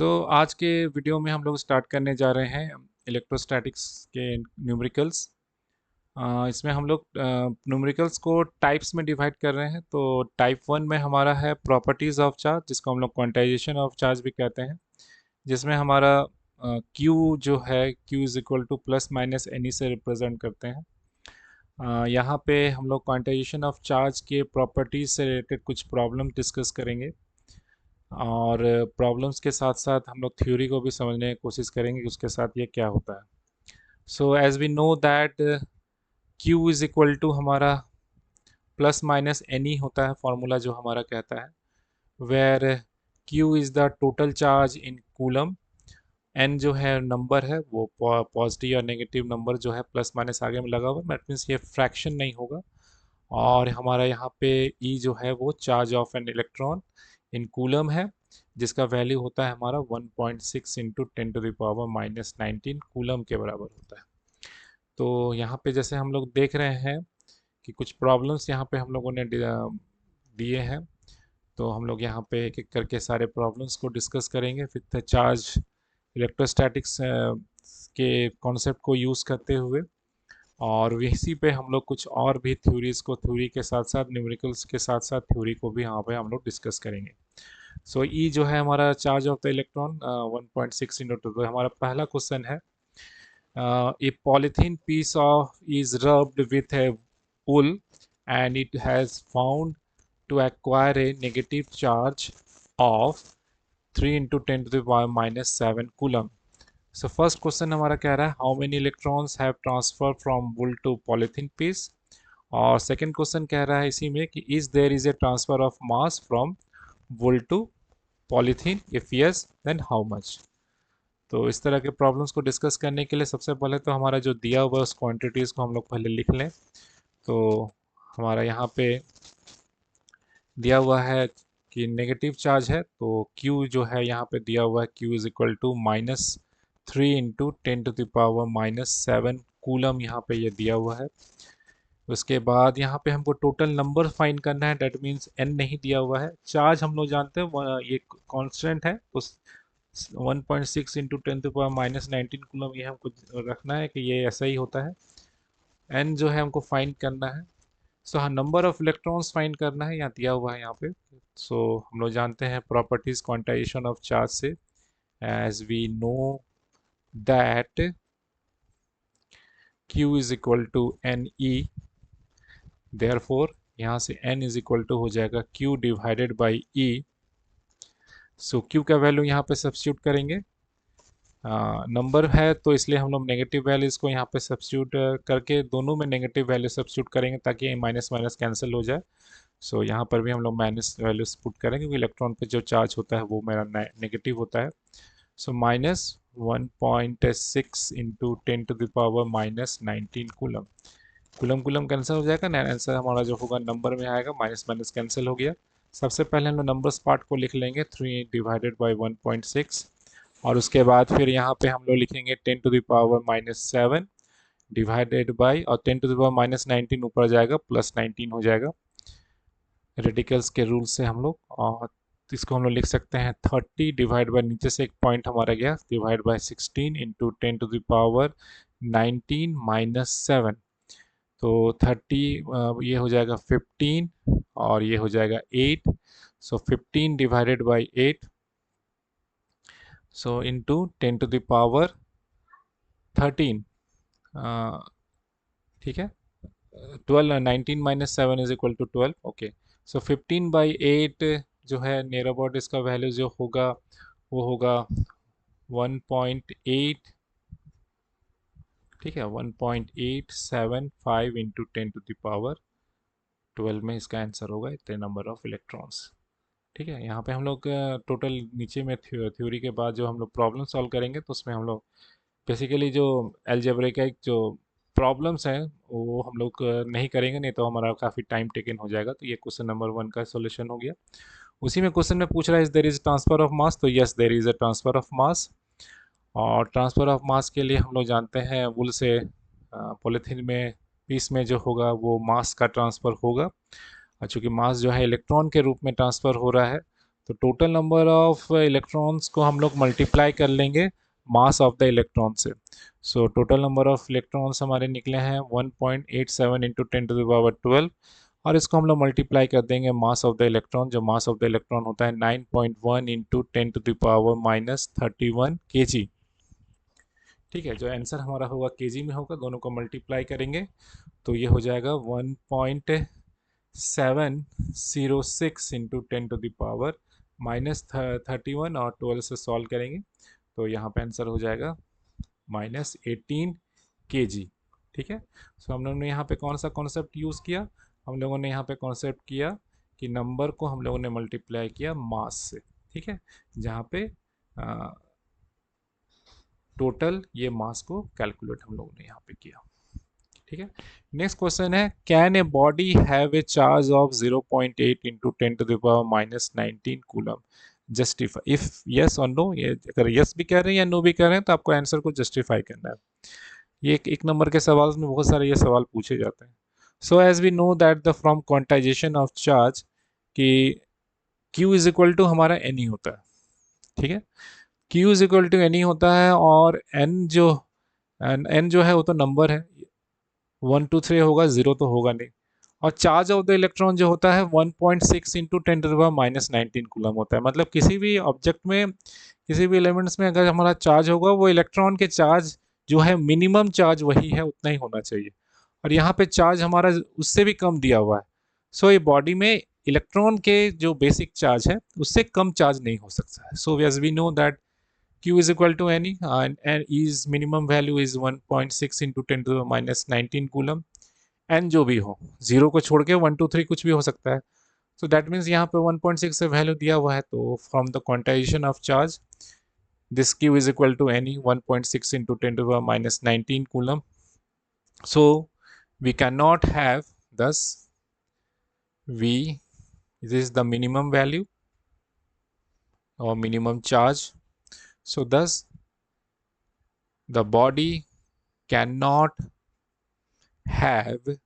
आज के वीडियो में हम लोग स्टार्ट करने जा रहे हैं इलेक्ट्रोस्टैटिक्स के न्यूमेरिकल्स। इसमें हम लोग न्यूमेरिकल्स को टाइप्स में डिवाइड कर रहे हैं। तो टाइप वन में हमारा है प्रॉपर्टीज़ ऑफ चार्ज, जिसको हम लोग क्वांटाइजेशन ऑफ चार्ज भी कहते हैं, जिसमें हमारा क्यू जो है Q is equal two plus minus any से रिप्रेजेंट करते हैं। यहाँ पे हम लोग क्वांटाइजेशन ऑफ चार्ज के प्रॉपर्टीज़ से रिलेटेड कुछ प्रॉब्लम डिस्कस करेंगे, और प्रॉब्लम्स के साथ साथ हम लोग थ्योरी को भी समझने की कोशिश करेंगे कि उसके साथ ये क्या होता है। So as we know that Q is equal to हमारा प्लस माइनस एन ई होता है, फॉर्मूला जो हमारा कहता है, where Q is the total charge in coulomb. N जो है नंबर है, वो पॉजिटिव या नेगेटिव नंबर जो है प्लस माइनस आगे में लगा हुआ, दैट मीन्स ये फ्रैक्शन नहीं होगा। और हमारा यहाँ पे ई जो है वो charge of an electron in coulomb है, जिसका वैल्यू होता है हमारा 1.6 इंटू 10⁻⁻19 कूलम के बराबर होता है। तो यहाँ पे जैसे हम लोग देख रहे हैं कि कुछ प्रॉब्लम्स यहाँ पे हम लोगों ने दिए हैं, तो हम लोग यहाँ पे एक एक करके सारे प्रॉब्लम्स को डिस्कस करेंगे विथ चार्ज इलेक्ट्रोस्टैटिक्स के कॉन्सेप्ट को यूज़ करते हुए। और इसी पे हम लोग कुछ और भी थ्योरीज को, थ्योरी के साथ साथ न्यूमेरिकल्स के साथ साथ थ्योरी को भी यहाँ पे हम लोग डिस्कस करेंगे। सो ई जो है हमारा charge of the electron 1.6 into 2। हमारा पहला क्वेश्चन है, a polythene piece of is rubbed with a wool and it has found to acquire a negative charge of 3 into 10 to the power minus 7 coulomb. So first question हमारा कह रहा है how many electrons have transferred from wool to polythene piece, और second question कह रहा है इसी में कि is there is a transfer of mass from wool to polythene, if yes then how much। तो इस तरह के प्रॉब्लम्स को डिस्कस करने के लिए सबसे पहले तो हमारा जो दिया हुआ उस क्वांटिटीज़ को हम लोग पहले लिख लें। तो हमारा यहाँ पे दिया हुआ है कि नेगेटिव चार्ज है, तो Q जो है यहाँ पे दिया हुआ है Q is equal to -3 into 10⁻⁻7 coulomb, यहाँ पे ये दिया हुआ है। उसके बाद यहाँ पे हमको टोटल नंबर फाइंड करना है, डेट मीन्स n नहीं दिया हुआ है। चार्ज हम लोग जानते हैं ये कांस्टेंट है, तो 1.6 इंटू 10⁻⁻19 कूलम ये हमको रखना है कि ये ऐसा ही होता है। n जो है हमको फाइंड करना है। सो हाँ, नंबर ऑफ इलेक्ट्रॉन्स फाइंड करना है, यहाँ दिया हुआ है यहाँ पे। सो हम लोग जानते हैं प्रॉपर्टीज क्वांटाइजेशन ऑफ चार्ज से, as we know that Q is equal to N E, therefore यहाँ से n इज इक्वल टू हो जाएगा Q divided by E। So Q का वैल्यू यहाँ पे सब्स्टिट्यूट करेंगे, नंबर है तो इसलिए हम लोग नेगेटिव वैल्यूज़ को यहाँ पे सब्स्टिट्यूट करके दोनों में नेगेटिव वैल्यू सब्स्टिट्यूट करेंगे ताकि माइनस माइनस कैंसिल हो जाए। सो यहाँ पर भी हम लोग माइनस वैल्यूज पुट करेंगे क्योंकि इलेक्ट्रॉन पे जो चार्ज होता है वो मेरा नेगेटिव होता है। सो -1.6 into 10⁻⁻19 coulomb. Coulomb coulomb cancel हो जाएगा ना, आंसर हमारा जो होगा नंबर में आएगा, माइनस माइनस कैंसिल हो गया। सबसे पहले हम लोग नंबर्स पार्ट को लिख लेंगे, 3 डिवाइडेड बाई 1.6, और उसके बाद फिर यहाँ पे हम लोग लिखेंगे 10⁻⁻7 डिवाइडेड बाई, और 10⁻⁻19 ऊपर जाएगा प्लस 19 हो जाएगा रेडिकल्स के रूल से हम लोग। और इसको हम लोग लिख सकते हैं 30 डिवाइड बाई, नीचे से एक पॉइंट हमारा गया, डिवाइड बाई 16 इंटू 10⁻19 माइनस 7। तो 30 ये हो जाएगा 15 और ये हो जाएगा 8। So 15 divided by 8, so into 10⁻13, ठीक है, 12, 19 minus 7 is equal to 12। Okay, so 15/8 जो है नियर अबाउट इसका वैल्यू जो होगा वो होगा 1.8, ठीक है, 1.875 इंटू 10⁻12 में इसका आंसर होगा इतने नंबर ऑफ इलेक्ट्रॉन्स। ठीक है, यहाँ पे हम लोग टोटल नीचे में थ्योरी के बाद जो हम लोग प्रॉब्लम सॉल्व करेंगे तो उसमें हम लोग बेसिकली जो अलजेब्रिक जो प्रॉब्लम्स हैं वो हम लोग नहीं करेंगे, नहीं तो हमारा काफ़ी टाइम टेकन हो जाएगा। तो ये क्वेश्चन नंबर 1 का सॉल्यूशन हो गया। उसी में क्वेश्चन में पूछ रहा है is there is transfer of mass, तो yes there is a transfer of mass. और ट्रांसफ़र ऑफ मास के लिए हम लोग जानते हैं वुल से पॉलीथीन में पीस में जो होगा वो मास का ट्रांसफ़र होगा, और चूँकि मास जो है इलेक्ट्रॉन के रूप में ट्रांसफ़र हो रहा है तो टोटल नंबर ऑफ इलेक्ट्रॉन्स को हम लोग मल्टीप्लाई कर लेंगे मास ऑफ द इलेक्ट्रॉन से। So total number of electrons हमारे निकले हैं 1.87 इंटू 10⁻12, और इसको हम लोग मल्टीप्लाई कर देंगे मास ऑफ द इलेक्ट्रॉन, जो मास ऑफ द इलेक्ट्रॉन होता है 9.1 इंटू 10⁻−31 kg। ठीक है, जो आंसर हमारा होगा केजी में होगा, दोनों को मल्टीप्लाई करेंगे तो ये हो जाएगा 1.706 इंटू 10⁻−31, और 12 से सॉल्व करेंगे तो यहाँ पे आंसर हो जाएगा -18 kg। ठीक है, सो हम लोगों ने यहाँ पे कौन सा कॉन्सेप्ट यूज़ किया? हम लोगों ने यहाँ पे कॉन्सेप्ट किया कि नंबर को हम लोगों ने मल्टीप्लाई किया मास से। ठीक है, जहाँ पे टोटल ये मास को कैलकुलेट हम लोगों ने यहाँ पे किया। ठीक है, नेक्स्ट क्वेश्चन है, can a body have a charge of 0.8 into 10⁻−19 coulomb justify if yes और नो। ये अगर यस भी कह रहे हैं या नो भी कह रहे हैं तो आपको आंसर को जस्टिफाई करना है। ये एक नंबर के सवाल में बहुत सारे ये सवाल पूछे जाते हैं। So as we know that the from quantization of charge कि Q इज इक्वल टू हमारा एन ही होता है। ठीक है, Q is equal to n ही होता है, और n जो है वो तो नंबर है, 1 2 3 होगा, 0 तो होगा नहीं। और चार्ज ऑफ द इलेक्ट्रॉन जो होता है 1.6 इंटू 10⁻−19 कूलम होता है। मतलब किसी भी ऑब्जेक्ट में, किसी भी एलिमेंट्स में अगर हमारा चार्ज होगा, वो इलेक्ट्रॉन के चार्ज जो है मिनिमम चार्ज वही है, उतना ही होना चाहिए। और यहाँ पे चार्ज हमारा उससे भी कम दिया हुआ है। सो ये बॉडी में इलेक्ट्रॉन के जो बेसिक चार्ज है उससे कम चार्ज नहीं हो सकता है। So as we know that Q is equal to Ne, and E's minimum value is 1.6 into 10⁻−19 coulomb. N जो भी हो, 0 को छोड़ के 1 2 3 कुछ भी हो सकता है। सो दैट मीन्स यहाँ पे 1.6 से वैल्यू दिया हुआ है, तो from the quantization of charge this Q is equal to Ne 1.6 into 10⁻−19 coulomb. So we cannot have, thus this is the minimum value or minimum charge. So thus the body cannot have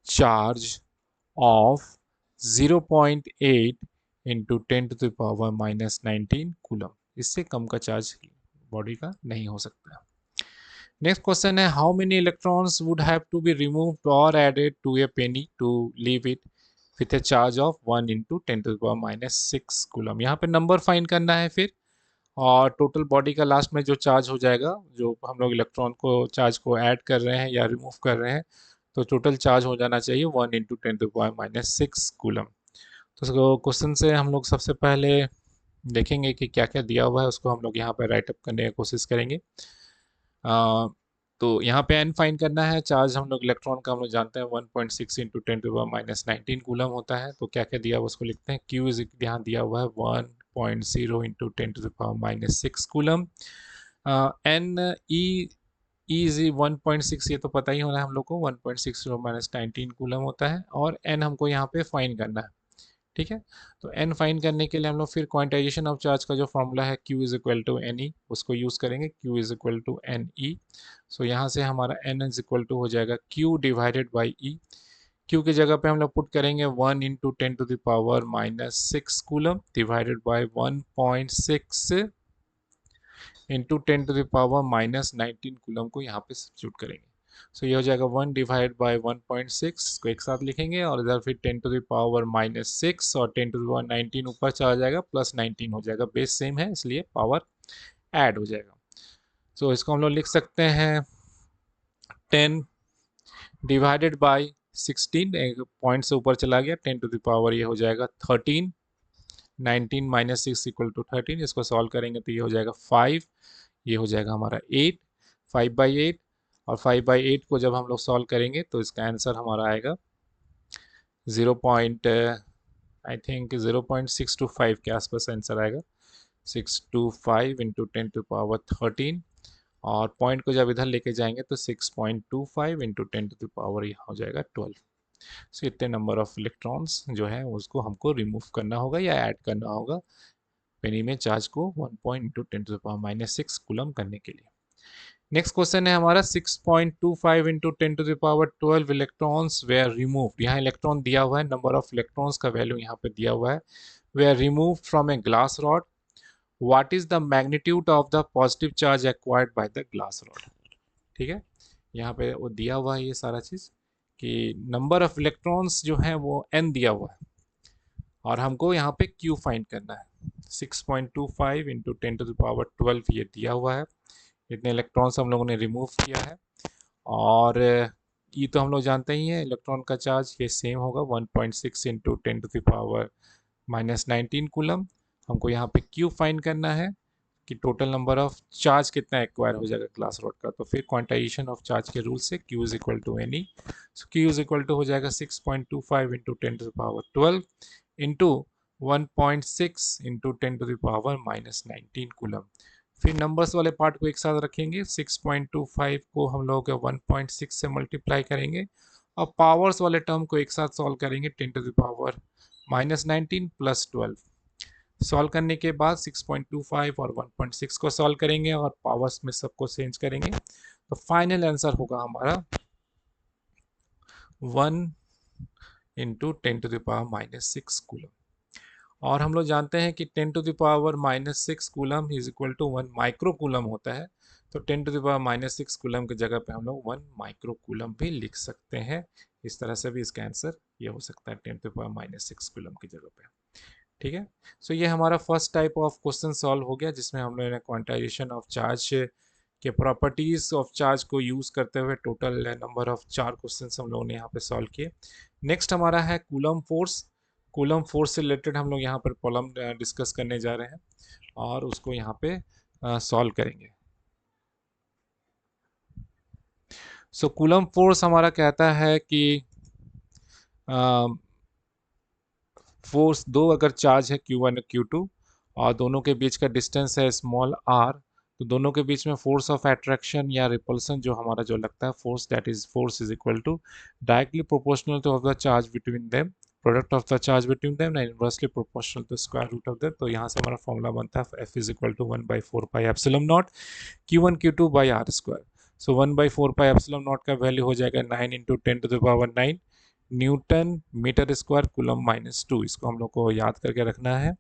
charge of 0.8 into 10⁻−19 coulomb. इससे कम का charge body का नहीं हो सकता। Next question है, how many electrons would have to be removed or added to a penny to leave it with a charge of 1 into 10⁻6 coulomb. यहाँ पे नंबर फाइंड करना है फिर, और टोटल बॉडी का लास्ट में जो चार्ज हो जाएगा, जो हम लोग इलेक्ट्रॉन को चार्ज को ऐड कर रहे हैं या रिमूव कर रहे हैं, तो टोटल चार्ज हो जाना चाहिए 1 इंटू 10⁻6 कूलम। तो क्वेश्चन से हम लोग सबसे पहले देखेंगे कि क्या क्या दिया हुआ है, उसको हम लोग यहाँ पर राइट अप करने की कोशिश करेंगे। तो यहाँ पे एन फाइंड करना है। चार्ज हम लोग इलेक्ट्रॉन का हम लोग जानते हैं 1.6 इंटू 10⁻−19 कूलम होता है। तो क्या क्या दिया हुआ उसको लिखते हैं। Q इज यहाँ दिया हुआ है 1.0 into 10⁻−6 coulomb. N E is 1.6, ये तो पता ही होना है हम लोग को, 1.6 - 19 कूलम होता है, और एन हमको यहाँ पे फाइंड करना है। ठीक है, तो एन फाइंड करने के लिए हम लोग फिर क्वांटाइजेशन ऑफ चार्ज का जो फॉर्मूला है Q is equal to N e, उसको यूज़ करेंगे। Q is equal to N E. So यहाँ से हमारा एन इज इक्वल टू हो जाएगा Q divided by E. Q की जगह पे हम लोग पुट करेंगे 1 into 10⁻⁻6 coulomb divided by 1.6 into 10⁻⁻19 coulomb को यहाँ पे सब्स्टिट्यूट करेंगे। सो ये हो जाएगा 1 डिवाइड बाई 1.6 को एक साथ लिखेंगे, और इधर फिर 10⁻⁻6 और 10⁻19 ऊपर चला जाएगा, प्लस 19 हो जाएगा। बेस सेम है इसलिए पावर ऐड हो जाएगा। सो इसको हम लोग लिख सकते हैं 10 डिवाइडेड बाई 16, एक पॉइंट से ऊपर चला गया, 10 ये हो जाएगा 13, 19 - 6 इक्वल टू 13। इसको सॉल्व करेंगे तो ये हो जाएगा 5, ये हो जाएगा हमारा 8, 5/8, और 5/8 को जब हम लोग सॉल्व करेंगे तो इसका आंसर हमारा आएगा 0.625 के आसपास आंसर आएगा। 625 इंटू 10⁻13, और पॉइंट को जब इधर लेके जाएंगे तो 6.25 इंटू 10⁻, यहाँ हो जाएगा 12। सो इतने नंबर ऑफ इलेक्ट्रॉन्स जो है उसको हमको रिमूव करना होगा या ऐड करना होगा पेनी में चार्ज को 1 इंटू 10⁻6 कूलम करने के लिए। नेक्स्ट क्वेश्चन है हमारा 6.25 इंटू 10⁻12 इलेक्ट्रॉन्स वेयर रिमूव्ड। यहाँ इलेक्ट्रॉन दिया हुआ है, नंबर ऑफ इलेक्ट्रॉन्स का वैल्यू यहाँ पे दिया हुआ है were removed from a glass rod, what is the magnitude of the positive charge acquired by the glass rod? ठीक है, यहाँ पे वो दिया हुआ है ये सारा चीज कि नंबर ऑफ इलेक्ट्रॉन्स जो है वो n दिया हुआ है और हमको यहाँ पे q फाइंड करना है। 6.25 इंटू 10⁻12 ये दिया हुआ है, इतने इलेक्ट्रॉन्स हम लोगों ने रिमूव किया है। और ये तो हम लोग जानते ही हैं, इलेक्ट्रॉन का चार्ज ये सेम होगा 1.6 इंटू 10⁻−19 कूलम। हमको यहाँ पे क्यू फाइंड करना है कि टोटल नंबर ऑफ चार्ज कितना एक्वायर हो जाएगा ग्लास रॉड का। तो फिर क्वांटाइजेशन ऑफ चार्ज के रूल से Q is equal to N E, so Q is equal to हो जाएगा 6.25 इंटू 10⁻12 इंटू 1.6 इंटू 10⁻−19 कूलम। फिर नंबर्स वाले पार्ट को एक साथ रखेंगे, 6.25 को हम लोग 1.6 से मल्टीप्लाई करेंगे और पावर्स वाले टर्म को एक साथ सॉल्व करेंगे 10⁻−19 प्लस 12। सॉल्व करने के बाद 6.25 और 1.6 को सॉल्व करेंगे और पावर्स में सबको चेंज करेंगे, तो फाइनल आंसर होगा हमारा 1 इंटू 10⁻−6 कूलम। और हम लोग जानते हैं कि 10⁻−6 coulomb is equal to 1 micro coulomb होता है, तो 10⁻−6 कूलम की जगह पे हम लोग 1 माइक्रो कूलम भी लिख सकते हैं। इस तरह से भी इसका आंसर ये हो सकता है 10⁻−6 कूलम की जगह पे। ठीक है, सो ये हमारा first type of question solve हो गया, जिसमें हम लोगों ने क्वांटाइजेशन ऑफ चार्ज के प्रॉपर्टीज ऑफ चार्ज को यूज करते हुए टोटल नंबर ऑफ 4 क्वेश्चन हम लोगों ने यहाँ पे सॉल्व किए। नेक्स्ट हमारा है कूलम फोर्स। कूलम फोर्स से रिलेटेड हम लोग यहाँ पर प्रॉब्लम डिस्कस करने जा रहे हैं और उसको यहाँ पे सॉल्व करेंगे। सो कूलम फोर्स हमारा कहता है कि फोर्स दो अगर चार्ज है Q1 और Q2 और दोनों के बीच का डिस्टेंस है स्मॉल r, तो दोनों के बीच में फोर्स ऑफ अट्रैक्शन या रिपल्सन जो हमारा जो लगता है force, that is force is equal to directly proportional to of the charge between them, product of the charge between them and inversely proportional to square root of them. तो यहाँ से हमारा फॉर्मूला बनता है F is equal to 1/4 pi epsilon naught Q1 Q2 by are square. So 1/4 pi epsilon naught का value हो जाएगा 9 into 10⁻9 newton metre square coulomb -2। इसको हम लोग को याद करके रखना है।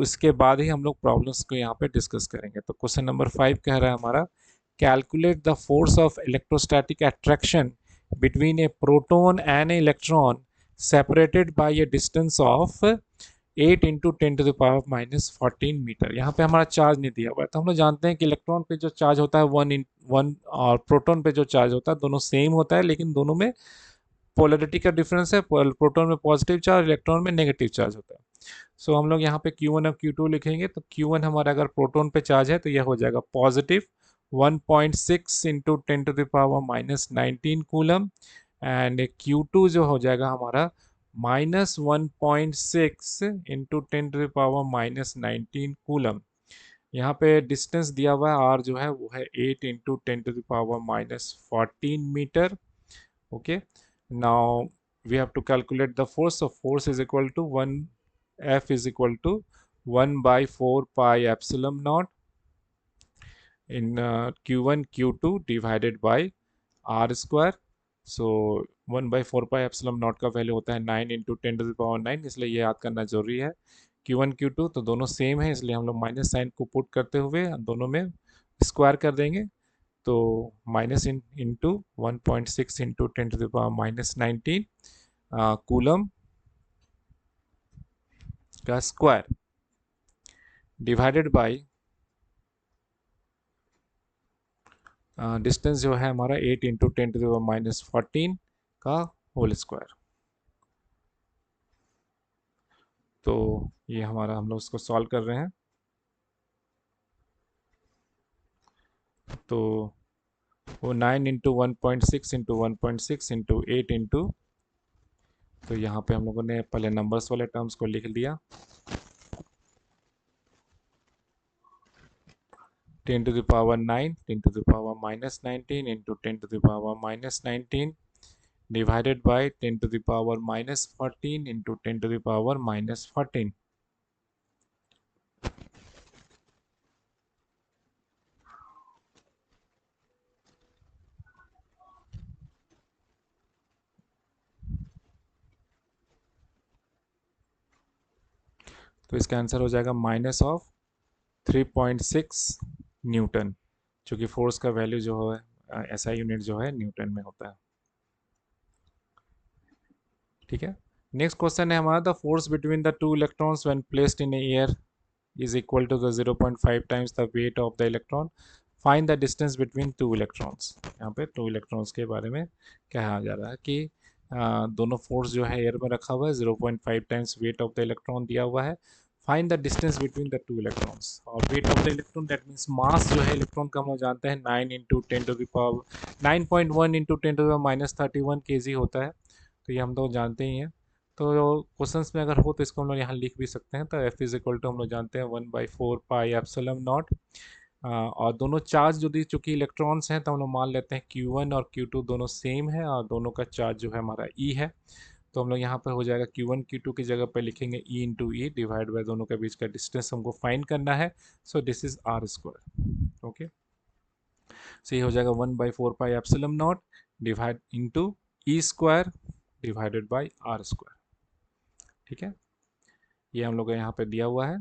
इसके बाद ही हम लोग प्रॉब्लम्स को यहाँ पे डिस्कस करेंगे। तो क्वेश्चन नंबर 5 कह रहा है हमारा, calculate the force of electrostatic attraction between a proton and a electron separated by a distance of 8 into 10⁻14 metre. यहाँ पे हमारा चार्ज नहीं दिया हुआ है, तो हम लोग जानते हैं कि इलेक्ट्रॉन पे जो चार्ज होता है 1 और प्रोटोन पे जो चार्ज होता है दोनों सेम होता है, लेकिन दोनों में पोलरिटी का डिफरेंस है, प्रोटोन में पॉजिटिव चार्ज, इलेक्ट्रॉन में नेगेटिव चार्ज होता है। हम लोग यहाँ पे Q1 और Q2 लिखेंगे, तो Q1 हमारा अगर प्रोटोन पे चार्ज है तो यह हो जाएगा positive 1.6 into 10⁻−19 coulomb and Q2 जो हो जाएगा हमारा -1.6 इंटू 10⁻−19 कूलम। यहाँ पे डिस्टेंस दिया हुआ है r जो है वो है 8 into 10⁻−14 metre. Okay, now we have to calculate the force. So force is equal to 1, F is equal to 1/4 pi epsilon naught in Q1 Q2 divided by R square. So 1/4 pi epsilon naught का value होता है 9 into 10⁻9, इसलिए ये याद करना जरूरी है। Q1 Q2 तो दोनों सेम है, इसलिए हम लोग माइनस साइन को पुट करते हुए दोनों में स्क्वायर कर देंगे, तो माइनस इंटू 1.6 इंटू 10⁻−19 कूलम का स्क्वायर डिवाइडेड बाय डिस्टेंस जो है हमारा 8 इंटू 10⁻14 का होल स्क्वायर। तो ये हमारा हम लोग इसको सॉल्व कर रहे हैं। तो वो 9 इंटू 1.6 इंटू 1.6 इंटू 8 इंटू, तो यहाँ पे हम लोगों ने पहले नंबर्स वाले टर्म्स को लिख लिया, 10⁻9 10⁻−19 इंटू 10⁻−19 divided by 10⁻−14 into 10⁻−14। तो इसका आंसर हो जाएगा माइनस ऑफ 3.6 न्यूटन, क्योंकि फोर्स का वैल्यू जो है ऐसा यूनिट जो है न्यूटन में होता है। ठीक है, नेक्स्ट क्वेश्चन है हमारा, the force between the two electrons when placed in air is equal to the 0.5 times the weight of the electron. Find the distance between two electrons. यहाँ पे टू इलेक्ट्रॉन्स के बारे में कहा जा रहा है कि दोनों फोर्स जो है एयर में रखा हुआ है, 0.5 times weight of the electron दिया हुआ है। Find the distance between the two electrons, और weight of the electron that means mass जो है इलेक्ट्रॉन का हम लोग जानते हैं 9 into 10 to the power 9.1 into 10 to the minus 31 kg होता है, तो ये हम लोग जानते ही हैं। तो क्वेश्चंस में अगर हो तो इसको हम लोग यहाँ लिख भी सकते हैं। तो एफ इज इक्वल टू हम लोग जानते हैं 1/4 पाई एप्सिलॉन नॉट, और दोनों चार्ज जो दी चूँकि इलेक्ट्रॉन्स हैं तो हम लोग मान लेते हैं Q1 और Q2 दोनों सेम है, और दोनों का चार्ज जो है हमारा E है। तो हम लोग यहाँ पर हो जाएगा Q1 Q2 की जगह पर लिखेंगे E into e divide by दोनों के बीच का डिस्टेंस हमको फाइंड करना है। So this is r square. Okay, so ये हो जाएगा 1/4 pi epsilon naught divide into e square divided by are square. ठीक है, ये हम लोग को यहाँ पे दिया हुआ है।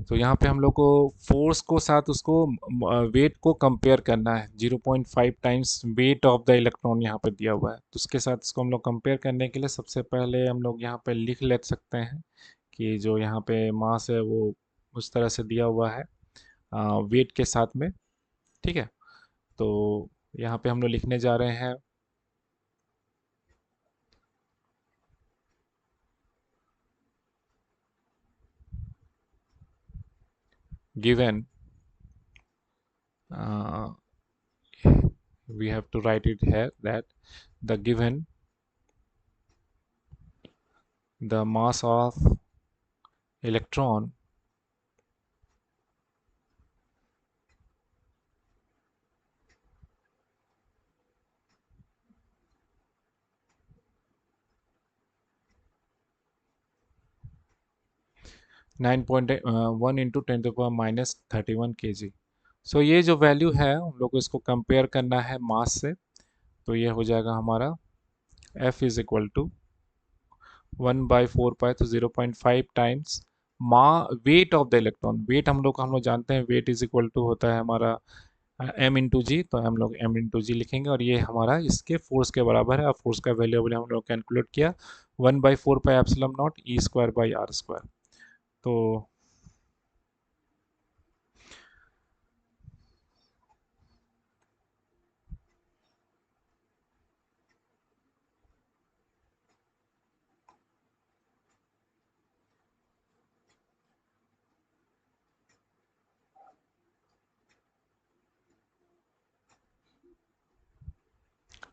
तो यहाँ पे हम लोग को फोर्स को साथ उसको वेट को कंपेयर करना है। 0.5 times weight of the electron यहाँ पे दिया हुआ है, तो उसके साथ इसको हम लोग कंपेयर करने के लिए सबसे पहले हम लोग यहाँ पे लिख ले सकते हैं कि जो यहाँ पे मास है वो उस तरह से दिया हुआ है वेट के साथ में। ठीक है, तो यहाँ पे हम लोग लिखने जा रहे हैं given, we have to write it here that the given the mass of electron (9.1 into 10⁻³ kg। सो ये जो वैल्यू है हम लोग को इसको कंपेयर करना है मास से, तो ये हो जाएगा हमारा F is equal to 1/4 pi, तो 0.5 times weight of the electron. Weight हम लोग जानते हैं, वेट इज इक्वल टू होता है हमारा m इंटू जी, तो हम लोग m इंटू जी लिखेंगे, और ये हमारा इसके फोर्स के बराबर है। और फोर्स का वैल्यू हम लोग कैलकुलेट किया 1/4 pi epsilon naught E square by are square. तो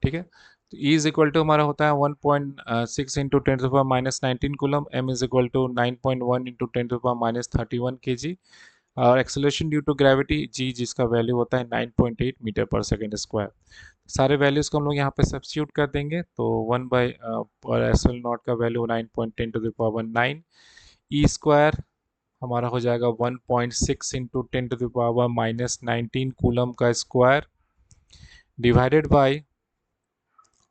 ठीक है, तो E इज इक्वल टू हमारा होता है 1.6 into 10⁻⁻19 coulomb, M is equal to 9.1 into 10⁻31 kg, और acceleration due to gravity G जिसका वैल्यू होता है 9.8 मीटर पर सेकेंड स्क्वायर। सारे वैल्यूज़ को हम लोग यहाँ पे सब्स्टिट्यूट कर देंगे, तो 1/एप्सिलॉन नॉट का वैल्यू 9.10⁻9, ई स्क्वायर हमारा हो जाएगा 1.6 इंटू 10⁻⁻19 कूलम का square divided by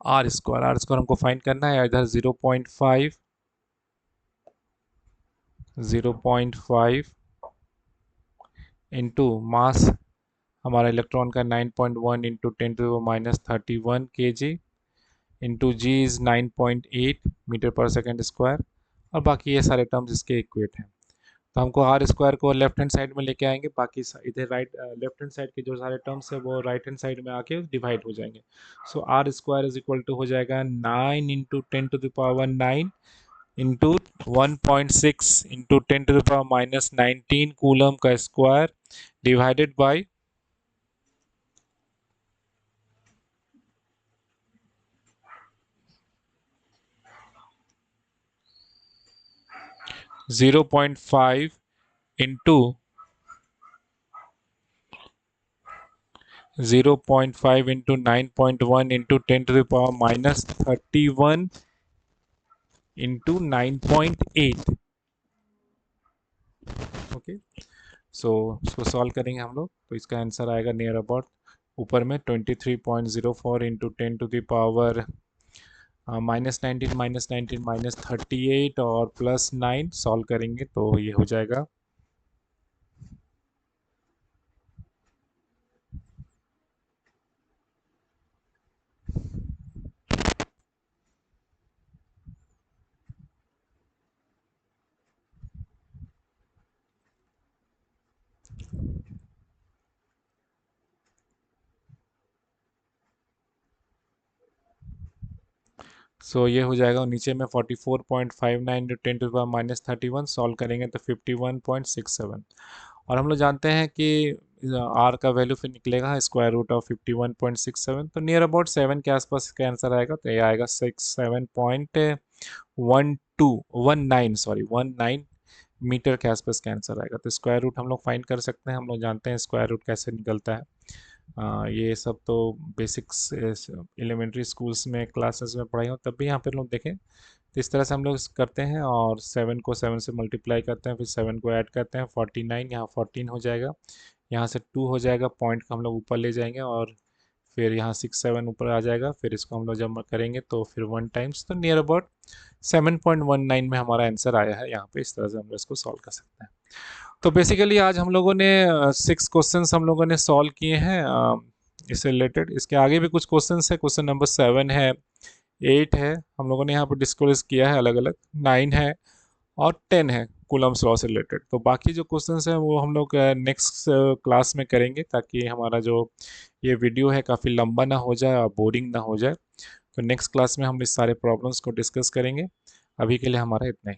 are square. R square हमको फाइंड करना है, इधर 0.5 इंटू मास हमारा इलेक्ट्रॉन का 9.1 into 10⁻³ kg into G is 9.8 metre पर सेकेंड स्क्वायर, और बाकी ये सारे टर्म्स इसके इक्वेट हैं। तो हमको आर स्क्वायर को लेफ्ट हैंड साइड में लेके आएंगे, बाकी इधर लेफ्ट हैंड साइड के जो सारे टर्म्स है वो राइट हैंड साइड में आके डिवाइड हो जाएंगे। So r square is equal to हो जाएगा 9 इंटू 10⁻9 इंटू 1.6 इंटू 10⁻⁻19 कूलम का square divided by 0.5 into 0.5 into 9.1 into 10⁻31 into 9.8। Okay, so इसको सॉल्व करेंगे हम लोग, तो इसका आंसर आएगा नियर अबाउट ऊपर में 23.04 इंटू 10 to the पावर -19 -38 और +9 सॉल्व करेंगे तो ये हो जाएगा। सो ये हो जाएगा, और नीचे में 44.59 into 10 to the power -31 solve करेंगे तो 51.67। और हम लोग जानते हैं कि आर का वैल्यू फिर निकलेगा √51.67, तो नियर अबाउट 7 के आसपास का आंसर आएगा, तो ये आएगा 19 मीटर के आसपास का आंसर आएगा। तो स्क्वायर रूट हम लोग फाइंड कर सकते हैं, हम लोग जानते हैं स्क्वायर रूट कैसे निकलता है। ये सब तो बेसिक्स एलिमेंट्री स्कूल्स में क्लासेस में पढ़ाई हो, तब भी यहाँ पे लोग देखें तो इस तरह से हम लोग करते हैं, और 7 को 7 से मल्टीप्लाई करते हैं, फिर 7 को ऐड करते हैं, 49, यहाँ 14 हो जाएगा, यहाँ से 2 हो जाएगा, पॉइंट को हम लोग ऊपर ले जाएंगे, और फिर यहाँ 6 7 ऊपर आ जाएगा, फिर इसको हम लोग जब करेंगे तो फिर 1 टाइम्स, तो नियर अबाउट 7.19 में हमारा आंसर आया है यहाँ पे। इस तरह से हम लोग इसको सॉल्व कर सकते हैं। तो बेसिकली आज हम लोगों ने 6 क्वेश्चंस हम लोगों ने सॉल्व किए हैं इससे रिलेटेड। इसके आगे भी कुछ क्वेश्चंस है, क्वेश्चन नंबर 7 है, 8 है, हम लोगों ने यहाँ पर डिस्कस किया है अलग अलग, 9 है और 10 है कूलम्स लॉ से रिलेटेड। तो बाकी जो क्वेश्चंस हैं वो हम लोग नेक्स्ट क्लास में करेंगे, ताकि हमारा जो ये वीडियो है काफ़ी लंबा ना हो जाए और बोरिंग ना हो जाए। तो नेक्स्ट क्लास में हम इस सारे प्रॉब्लम्स को डिस्कस करेंगे। अभी के लिए हमारा इतना ही।